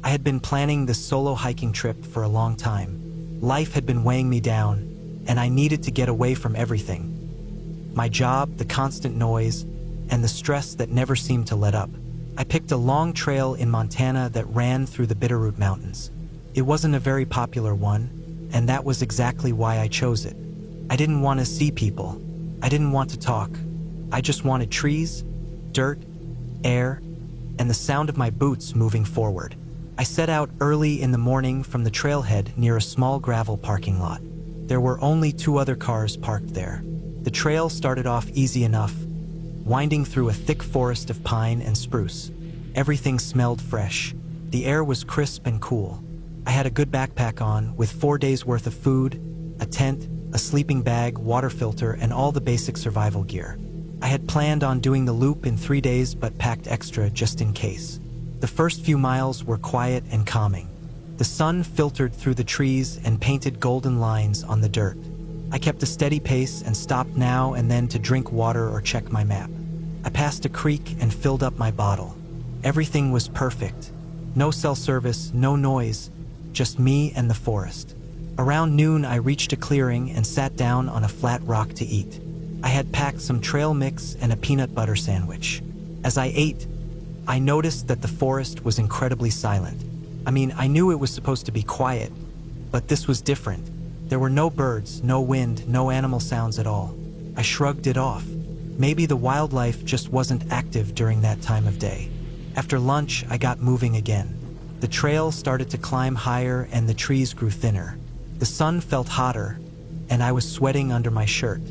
I had been planning this solo hiking trip for a long time. Life had been weighing me down, and I needed to get away from everything. My job, the constant noise, and the stress that never seemed to let up. I picked a long trail in Montana that ran through the Bitterroot Mountains. It wasn't a very popular one, and that was exactly why I chose it. I didn't want to see people. I didn't want to talk. I just wanted trees, dirt, air, and the sound of my boots moving forward. I set out early in the morning from the trailhead near a small gravel parking lot. There were only 2 other cars parked there. The trail started off easy enough, winding through a thick forest of pine and spruce. Everything smelled fresh. The air was crisp and cool. I had a good backpack on, with 4 days worth of food, a tent, a sleeping bag, water filter, and all the basic survival gear. I had planned on doing the loop in 3 days but packed extra just in case. The first few miles were quiet and calming. The sun filtered through the trees and painted golden lines on the dirt. I kept a steady pace and stopped now and then to drink water or check my map. I passed a creek and filled up my bottle. Everything was perfect. No cell service, no noise, just me and the forest. Around noon, I reached a clearing and sat down on a flat rock to eat. I had packed some trail mix and a peanut butter sandwich. As I ate, I noticed that the forest was incredibly silent. I mean, I knew it was supposed to be quiet, but this was different. There were no birds, no wind, no animal sounds at all. I shrugged it off. Maybe the wildlife just wasn't active during that time of day. After lunch, I got moving again. The trail started to climb higher and the trees grew thinner. The sun felt hotter, and I was sweating under my shirt.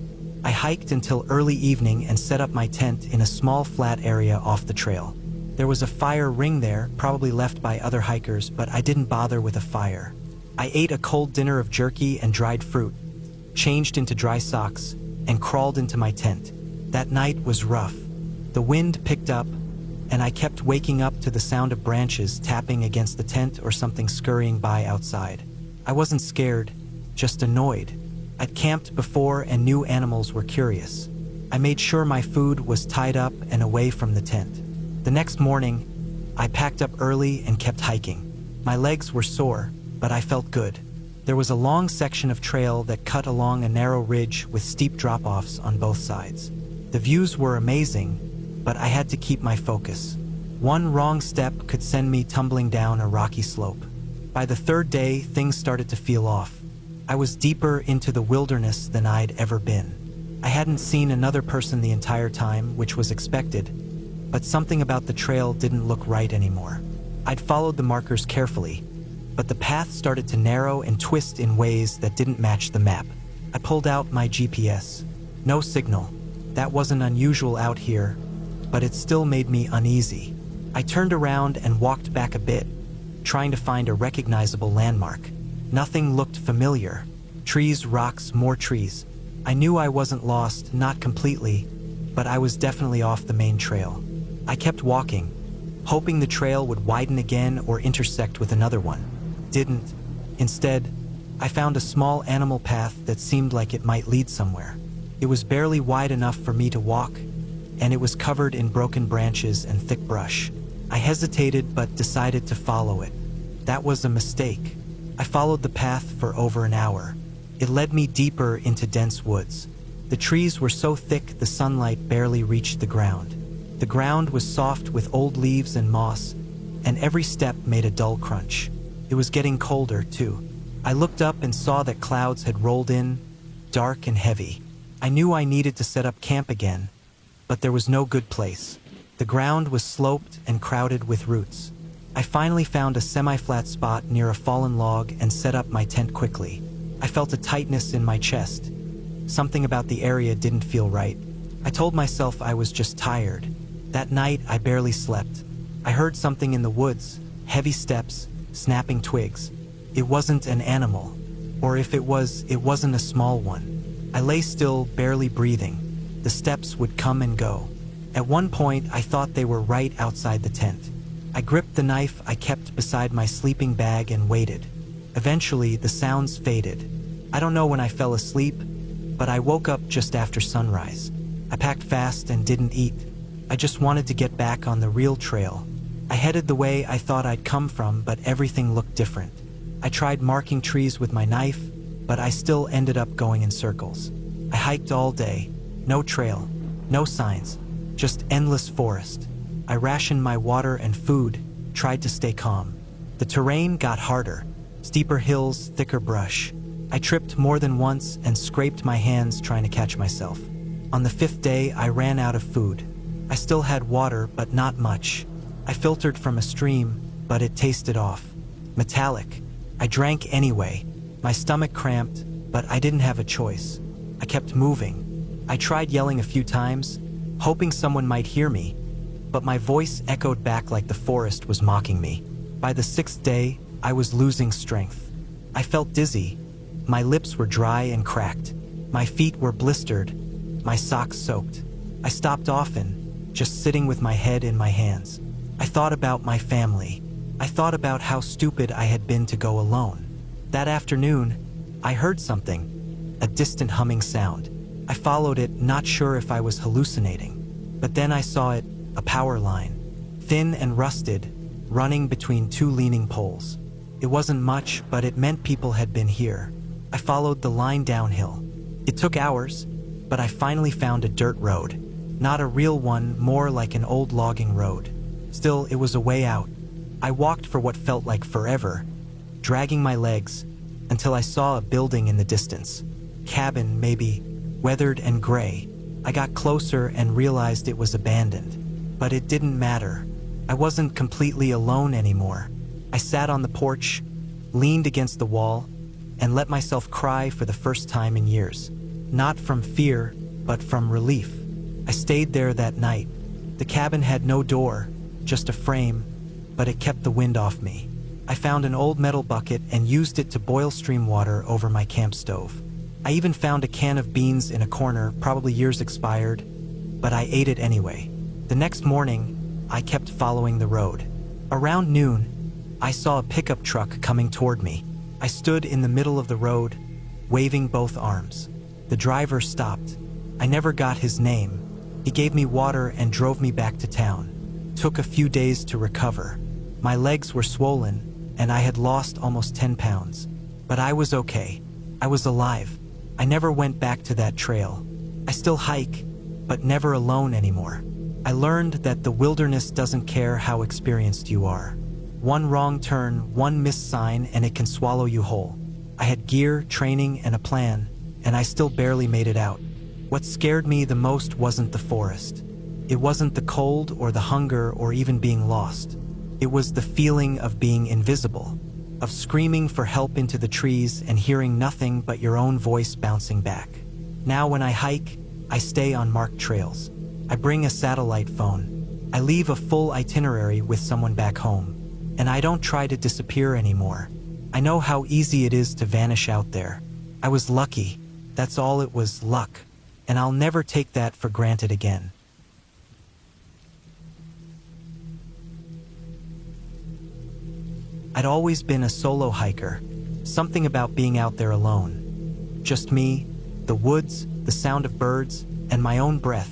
I hiked until early evening and set up my tent in a small flat area off the trail. There was a fire ring there, probably left by other hikers, but I didn't bother with a fire. I ate a cold dinner of jerky and dried fruit, changed into dry socks, and crawled into my tent. That night was rough. The wind picked up, and I kept waking up to the sound of branches tapping against the tent or something scurrying by outside. I wasn't scared, just annoyed. I'd camped before and knew animals were curious. I made sure my food was tied up and away from the tent. The next morning, I packed up early and kept hiking. My legs were sore, but I felt good. There was a long section of trail that cut along a narrow ridge with steep drop-offs on both sides. The views were amazing, but I had to keep my focus. One wrong step could send me tumbling down a rocky slope. By the 3rd day, things started to feel off. I was deeper into the wilderness than I'd ever been. I hadn't seen another person the entire time, which was expected, but something about the trail didn't look right anymore. I'd followed the markers carefully, but the path started to narrow and twist in ways that didn't match the map. I pulled out my GPS. No signal. That wasn't unusual out here, but it still made me uneasy. I turned around and walked back a bit, trying to find a recognizable landmark. Nothing looked familiar. Trees, rocks, more trees. I knew I wasn't lost, not completely, but I was definitely off the main trail. I kept walking, hoping the trail would widen again or intersect with another one. Didn't. Instead, I found a small animal path that seemed like it might lead somewhere. It was barely wide enough for me to walk, and it was covered in broken branches and thick brush. I hesitated but decided to follow it. That was a mistake. I followed the path for over an hour. It led me deeper into dense woods. The trees were so thick the sunlight barely reached the ground. The ground was soft with old leaves and moss, and every step made a dull crunch. It was getting colder, too. I looked up and saw that clouds had rolled in, dark and heavy. I knew I needed to set up camp again, but there was no good place. The ground was sloped and crowded with roots. I finally found a semi-flat spot near a fallen log and set up my tent quickly. I felt a tightness in my chest. Something about the area didn't feel right. I told myself I was just tired. That night, I barely slept. I heard something in the woods, heavy steps, snapping twigs. It wasn't an animal, or if it was, it wasn't a small one. I lay still, barely breathing. The steps would come and go. At one point, I thought they were right outside the tent. I gripped the knife I kept beside my sleeping bag and waited. Eventually, the sounds faded. I don't know when I fell asleep, but I woke up just after sunrise. I packed fast and didn't eat. I just wanted to get back on the real trail. I headed the way I thought I'd come from, but everything looked different. I tried marking trees with my knife, but I still ended up going in circles. I hiked all day. No trail, no signs, just endless forest. I rationed my water and food, tried to stay calm. The terrain got harder. Steeper hills, thicker brush. I tripped more than once and scraped my hands trying to catch myself. On the 5th day, I ran out of food. I still had water, but not much. I filtered from a stream, but it tasted off. Metallic. I drank anyway. My stomach cramped, but I didn't have a choice. I kept moving. I tried yelling a few times, hoping someone might hear me, but my voice echoed back like the forest was mocking me. By the 6th day, I was losing strength. I felt dizzy. My lips were dry and cracked. My feet were blistered. My socks soaked. I stopped often, just sitting with my head in my hands. I thought about my family. I thought about how stupid I had been to go alone. That afternoon, I heard something, a distant humming sound. I followed it, not sure if I was hallucinating. But then I saw it, a power line, thin and rusted, running between 2 leaning poles. It wasn't much, but it meant people had been here. I followed the line downhill. It took hours, but I finally found a dirt road. Not a real one, more like an old logging road. Still, it was a way out. I walked for what felt like forever, dragging my legs, until I saw a building in the distance. Cabin, maybe, weathered and gray. I got closer and realized it was abandoned. But it didn't matter. I wasn't completely alone anymore. I sat on the porch, leaned against the wall, and let myself cry for the first time in years. Not from fear, but from relief. I stayed there that night. The cabin had no door, just a frame, but it kept the wind off me. I found an old metal bucket and used it to boil stream water over my camp stove. I even found a can of beans in a corner, probably years expired, but I ate it anyway. The next morning, I kept following the road. Around noon, I saw a pickup truck coming toward me. I stood in the middle of the road, waving both arms. The driver stopped. I never got his name. He gave me water and drove me back to town. Took a few days to recover. My legs were swollen, and I had lost almost 10 pounds. But I was okay. I was alive. I never went back to that trail. I still hike, but never alone anymore. I learned that the wilderness doesn't care how experienced you are. One wrong turn, one missed sign, and it can swallow you whole. I had gear, training, and a plan, and I still barely made it out. What scared me the most wasn't the forest. It wasn't the cold or the hunger or even being lost. It was the feeling of being invisible, of screaming for help into the trees and hearing nothing but your own voice bouncing back. Now when I hike, I stay on marked trails. I bring a satellite phone. I leave a full itinerary with someone back home. And I don't try to disappear anymore. I know how easy it is to vanish out there. I was lucky. That's all it was, luck. And I'll never take that for granted again. I'd always been a solo hiker. Something about being out there alone. Just me, the woods, the sound of birds, and my own breath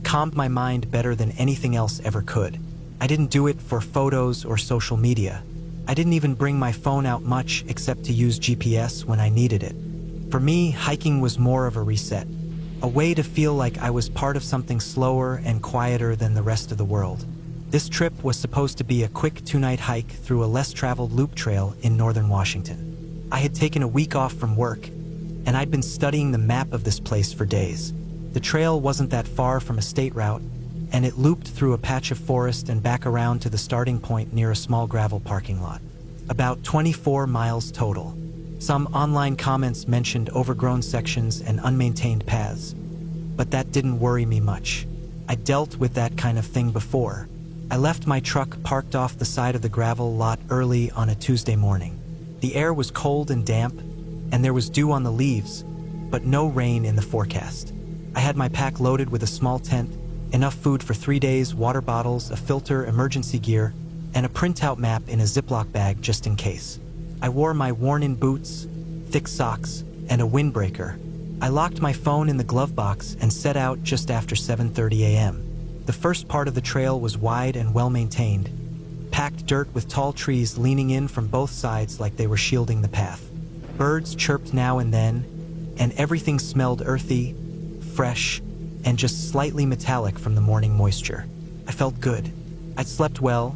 calmed my mind better than anything else ever could. I didn't do it for photos or social media. I didn't even bring my phone out much except to use GPS when I needed it. For me, hiking was more of a reset, a way to feel like I was part of something slower and quieter than the rest of the world. This trip was supposed to be a quick 2-night hike through a less-traveled loop trail in northern Washington. I had taken a week off from work, and I'd been studying the map of this place for days. The trail wasn't that far from a state route, and it looped through a patch of forest and back around to the starting point near a small gravel parking lot. About 24 miles total. Some online comments mentioned overgrown sections and unmaintained paths, but that didn't worry me much. I dealt with that kind of thing before. I left my truck parked off the side of the gravel lot early on a Tuesday morning. The air was cold and damp, and there was dew on the leaves, but no rain in the forecast. I had my pack loaded with a small tent, enough food for 3 days, water bottles, a filter, emergency gear, and a printout map in a Ziploc bag just in case. I wore my worn-in boots, thick socks, and a windbreaker. I locked my phone in the glove box and set out just after 7:30 a.m. The first part of the trail was wide and well-maintained, packed dirt with tall trees leaning in from both sides like they were shielding the path. Birds chirped now and then, and everything smelled earthy, fresh, and just slightly metallic from the morning moisture. I felt good. I'd slept well,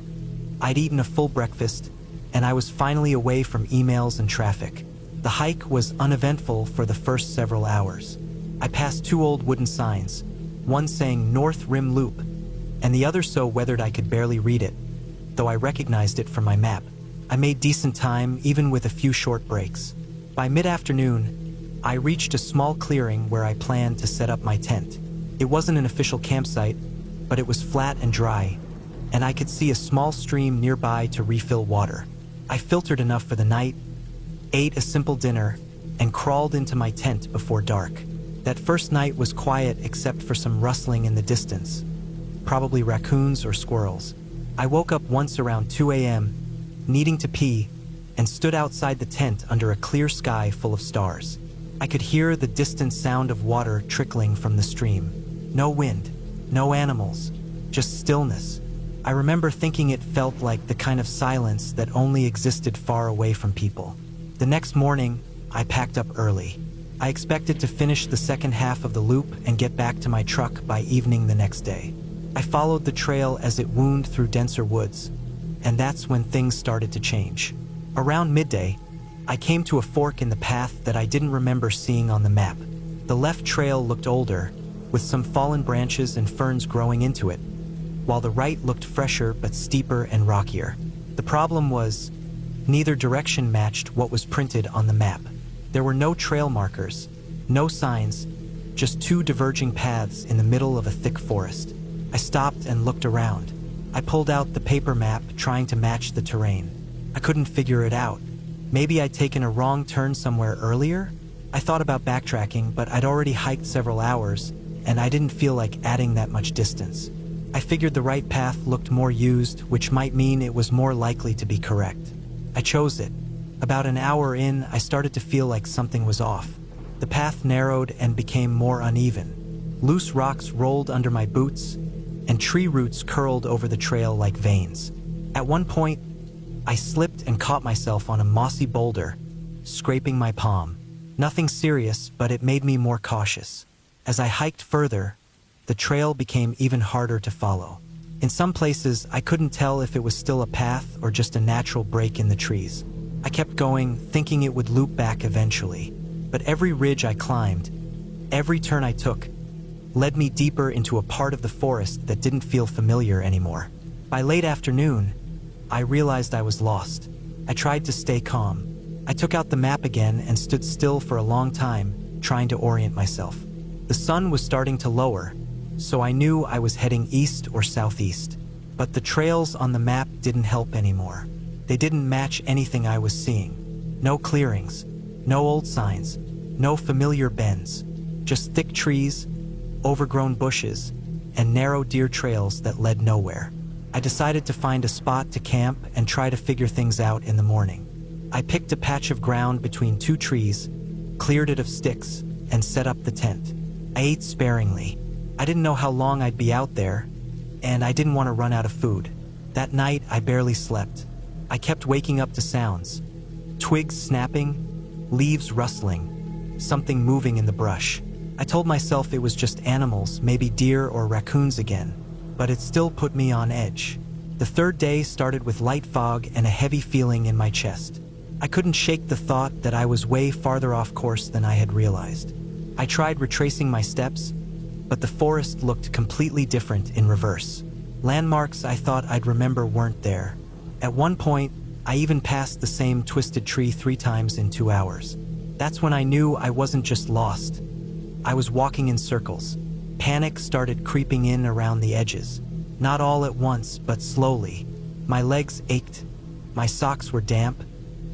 I'd eaten a full breakfast, and I was finally away from emails and traffic. The hike was uneventful for the first several hours. I passed 2 old wooden signs, one saying North Rim Loop, and the other so weathered I could barely read it, though I recognized it from my map. I made decent time, even with a few short breaks. By mid-afternoon, I reached a small clearing where I planned to set up my tent. It wasn't an official campsite, but it was flat and dry, and I could see a small stream nearby to refill water. I filtered enough for the night, ate a simple dinner, and crawled into my tent before dark. That first night was quiet except for some rustling in the distance, probably raccoons or squirrels. I woke up once around 2 a.m., needing to pee, and stood outside the tent under a clear sky full of stars. I could hear the distant sound of water trickling from the stream. No wind, no animals, just stillness. I remember thinking it felt like the kind of silence that only existed far away from people. The next morning, I packed up early. I expected to finish the second half of the loop and get back to my truck by evening the next day. I followed the trail as it wound through denser woods, and that's when things started to change. Around midday, I came to a fork in the path that I didn't remember seeing on the map. The left trail looked older, with some fallen branches and ferns growing into it, while the right looked fresher but steeper and rockier. The problem was, neither direction matched what was printed on the map. There were no trail markers, no signs, just 2 diverging paths in the middle of a thick forest. I stopped and looked around. I pulled out the paper map, trying to match the terrain. I couldn't figure it out. Maybe I'd taken a wrong turn somewhere earlier? I thought about backtracking, but I'd already hiked several hours, and I didn't feel like adding that much distance. I figured the right path looked more used, which might mean it was more likely to be correct. I chose it. About an hour in, I started to feel like something was off. The path narrowed and became more uneven. Loose rocks rolled under my boots, and tree roots curled over the trail like veins. At one point, I slipped and caught myself on a mossy boulder, scraping my palm. Nothing serious, but it made me more cautious. As I hiked further, the trail became even harder to follow. In some places, I couldn't tell if it was still a path or just a natural break in the trees. I kept going, thinking it would loop back eventually. But every ridge I climbed, every turn I took, led me deeper into a part of the forest that didn't feel familiar anymore. By late afternoon, I realized I was lost. I tried to stay calm. I took out the map again and stood still for a long time, trying to orient myself. The sun was starting to lower, so I knew I was heading east or southeast. But the trails on the map didn't help anymore. They didn't match anything I was seeing. No clearings, no old signs, no familiar bends, just thick trees, overgrown bushes, and narrow deer trails that led nowhere. I decided to find a spot to camp and try to figure things out in the morning. I picked a patch of ground between 2 trees, cleared it of sticks, and set up the tent. I ate sparingly. I didn't know how long I'd be out there, and I didn't want to run out of food. That night, I barely slept. I kept waking up to sounds. Twigs snapping, leaves rustling, something moving in the brush. I told myself it was just animals, maybe deer or raccoons again, but it still put me on edge. The third day started with light fog and a heavy feeling in my chest. I couldn't shake the thought that I was way farther off course than I had realized. I tried retracing my steps, but the forest looked completely different in reverse. Landmarks I thought I'd remember weren't there. At one point, I even passed the same twisted tree 3 times in 2 hours. That's when I knew I wasn't just lost. I was walking in circles. Panic started creeping in around the edges. Not all at once, but slowly. My legs ached, my socks were damp,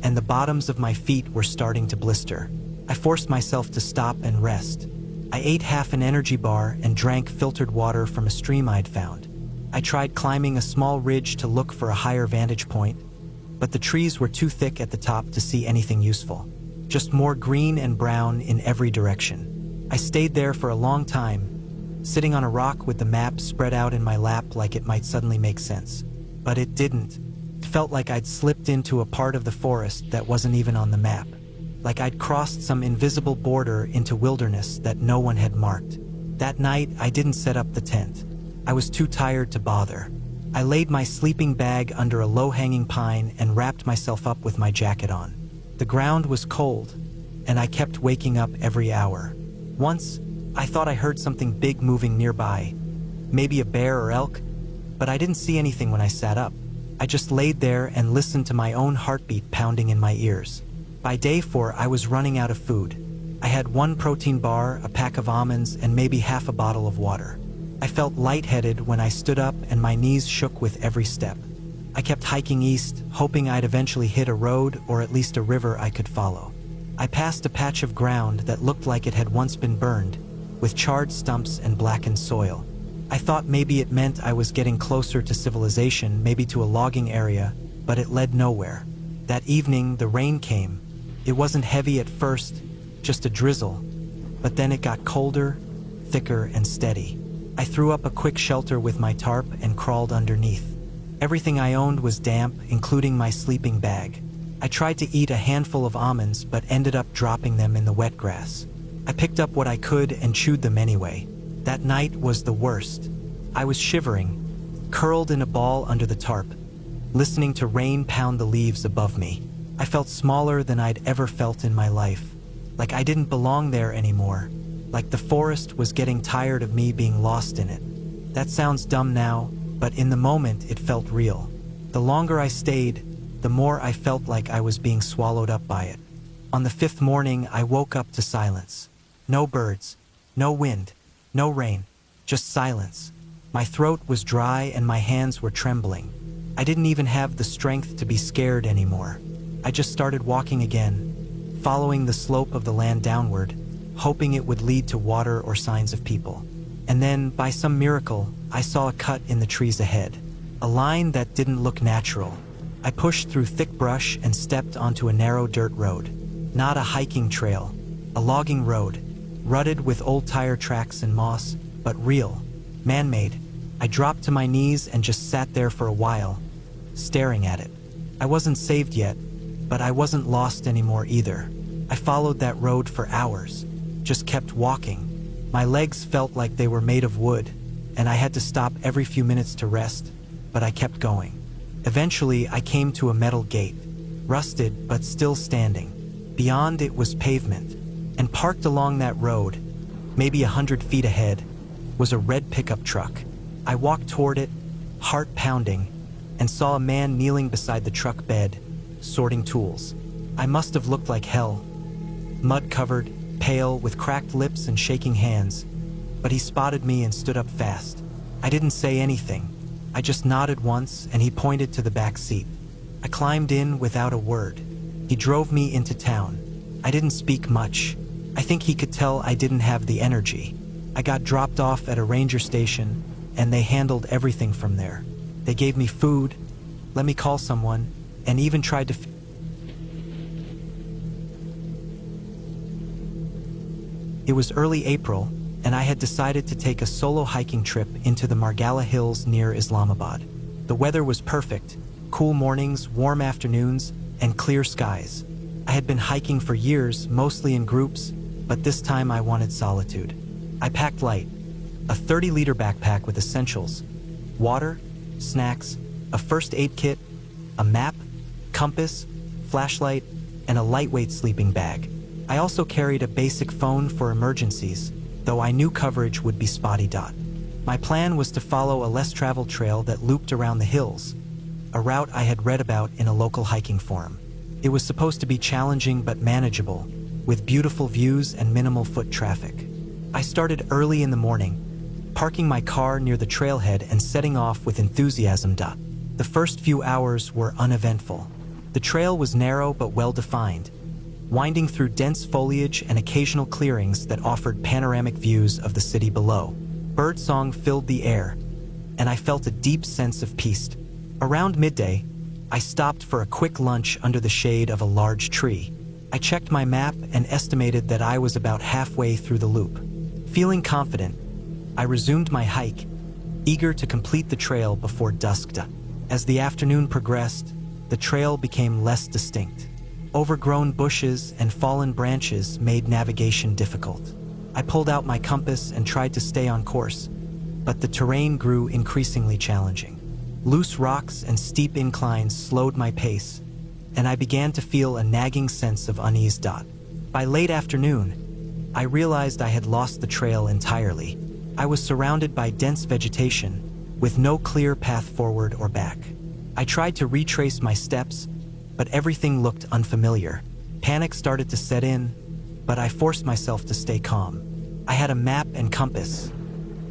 and the bottoms of my feet were starting to blister. I forced myself to stop and rest. I ate half an energy bar and drank filtered water from a stream I'd found. I tried climbing a small ridge to look for a higher vantage point, but the trees were too thick at the top to see anything useful. Just more green and brown in every direction. I stayed there for a long time, sitting on a rock with the map spread out in my lap like it might suddenly make sense. But it didn't. felt like I'd slipped into a part of the forest that wasn't even on the map. Like I'd crossed some invisible border into wilderness that no one had marked. That night, I didn't set up the tent. I was too tired to bother. I laid my sleeping bag under a low-hanging pine and wrapped myself up with my jacket on. The ground was cold, and I kept waking up every hour. Once, I thought I heard something big moving nearby, maybe a bear or elk, but I didn't see anything when I sat up. I just laid there and listened to my own heartbeat pounding in my ears. By day 4, I was running out of food. I had 1 protein bar, a pack of almonds, and maybe half a bottle of water. I felt lightheaded when I stood up and my knees shook with every step. I kept hiking east, hoping I'd eventually hit a road or at least a river I could follow. I passed a patch of ground that looked like it had once been burned, with charred stumps and blackened soil. I thought maybe it meant I was getting closer to civilization, maybe to a logging area, but it led nowhere. That evening, the rain came. It wasn't heavy at first, just a drizzle, but then it got colder, thicker, and steady. I threw up a quick shelter with my tarp and crawled underneath. Everything I owned was damp, including my sleeping bag. I tried to eat a handful of almonds, but ended up dropping them in the wet grass. I picked up what I could and chewed them anyway. That night was the worst. I was shivering, curled in a ball under the tarp, listening to rain pound the leaves above me. I felt smaller than I'd ever felt in my life. Like I didn't belong there anymore. Like the forest was getting tired of me being lost in it. That sounds dumb now, but in the moment it felt real. The longer I stayed, the more I felt like I was being swallowed up by it. On the 5th morning, I woke up to silence. No birds, no wind, no rain, just silence. My throat was dry and my hands were trembling. I didn't even have the strength to be scared anymore. I just started walking again, following the slope of the land downward, hoping it would lead to water or signs of people. And then, by some miracle, I saw a cut in the trees ahead. A line that didn't look natural. I pushed through thick brush and stepped onto a narrow dirt road. Not a hiking trail, a logging road, rutted with old tire tracks and moss, but real, man-made. I dropped to my knees and just sat there for a while, staring at it. I wasn't saved yet, but I wasn't lost anymore either. I followed that road for hours, just kept walking. My legs felt like they were made of wood, and I had to stop every few minutes to rest, but I kept going. Eventually, I came to a metal gate, rusted but still standing. Beyond it was pavement, and parked along that road, maybe 100 feet ahead, was a red pickup truck. I walked toward it, heart pounding, and saw a man kneeling beside the truck bed, sorting tools. I must have looked like hell. Mud-covered, pale, with cracked lips and shaking hands, but he spotted me and stood up fast. I didn't say anything. I just nodded once and he pointed to the back seat. I climbed in without a word. He drove me into town. I didn't speak much. I think he could tell I didn't have the energy. I got dropped off at a ranger station and they handled everything from there. They gave me food, let me call someone, and even tried to It was early April, and I had decided to take a solo hiking trip into the Margalla Hills near Islamabad. The weather was perfect, cool mornings, warm afternoons, and clear skies. I had been hiking for years, mostly in groups, but this time I wanted solitude. I packed light, a 30-liter backpack with essentials, water, snacks, a first aid kit, a map, compass, flashlight, and a lightweight sleeping bag. I also carried a basic phone for emergencies, though I knew coverage would be spotty. My plan was to follow a less-traveled trail that looped around the hills, a route I had read about in a local hiking forum. It was supposed to be challenging but manageable, with beautiful views and minimal foot traffic. I started early in the morning, parking my car near the trailhead and setting off with enthusiasm. The first few hours were uneventful. The trail was narrow but well-defined, winding through dense foliage and occasional clearings that offered panoramic views of the city below. Birdsong filled the air, and I felt a deep sense of peace. Around midday, I stopped for a quick lunch under the shade of a large tree. I checked my map and estimated that I was about halfway through the loop. Feeling confident, I resumed my hike, eager to complete the trail before dusk. As the afternoon progressed, the trail became less distinct. Overgrown bushes and fallen branches made navigation difficult. I pulled out my compass and tried to stay on course, but the terrain grew increasingly challenging. Loose rocks and steep inclines slowed my pace, and I began to feel a nagging sense of unease. By late afternoon, I realized I had lost the trail entirely. I was surrounded by dense vegetation, with no clear path forward or back. I tried to retrace my steps, but everything looked unfamiliar. Panic started to set in, but I forced myself to stay calm. I had a map and compass.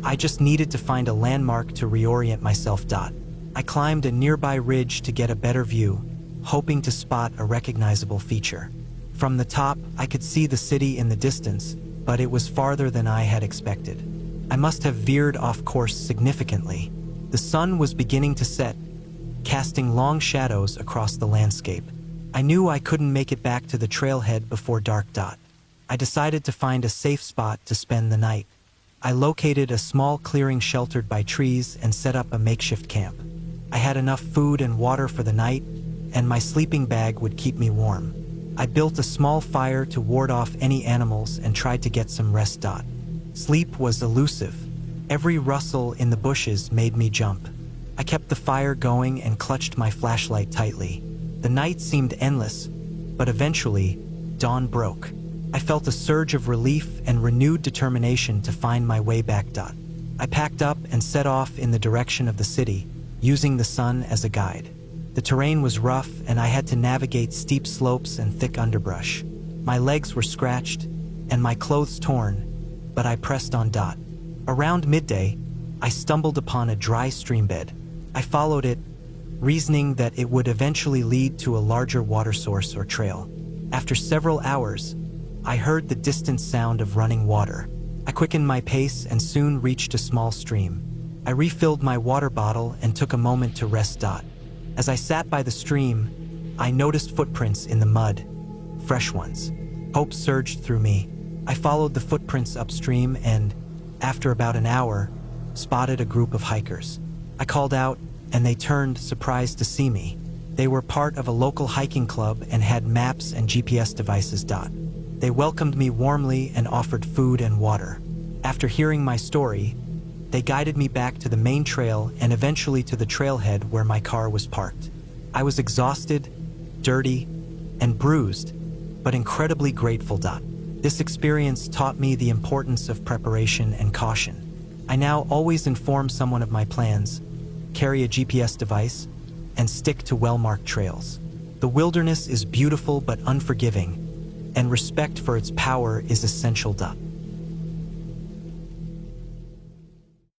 I just needed to find a landmark to reorient myself. I climbed a nearby ridge to get a better view, hoping to spot a recognizable feature. From the top, I could see the city in the distance, but it was farther than I had expected. I must have veered off course significantly. The sun was beginning to set, casting long shadows across the landscape. I knew I couldn't make it back to the trailhead before dark. I decided to find a safe spot to spend the night. I located a small clearing sheltered by trees and set up a makeshift camp. I had enough food and water for the night, and my sleeping bag would keep me warm. I built a small fire to ward off any animals and tried to get some rest. Sleep was elusive. Every rustle in the bushes made me jump. I kept the fire going and clutched my flashlight tightly. The night seemed endless, but eventually, dawn broke. I felt a surge of relief and renewed determination to find my way back. I packed up and set off in the direction of the city, using the sun as a guide. The terrain was rough, and I had to navigate steep slopes and thick underbrush. My legs were scratched, and my clothes torn, but I pressed on. Around midday, I stumbled upon a dry streambed. I followed it, reasoning that it would eventually lead to a larger water source or trail. After several hours, I heard the distant sound of running water. I quickened my pace and soon reached a small stream. I refilled my water bottle and took a moment to rest. As I sat by the stream, I noticed footprints in the mud, fresh ones. Hope surged through me. I followed the footprints upstream and, after about an hour, spotted a group of hikers. I called out, and they turned, surprised to see me. They were part of a local hiking club and had maps and GPS devices. They welcomed me warmly and offered food and water. After hearing my story, they guided me back to the main trail and eventually to the trailhead where my car was parked. I was exhausted, dirty, and bruised, but incredibly grateful. This experience taught me the importance of preparation and caution. I now always inform someone of my plans, carry a GPS device, and stick to well-marked trails. The wilderness is beautiful but unforgiving, and respect for its power is essential.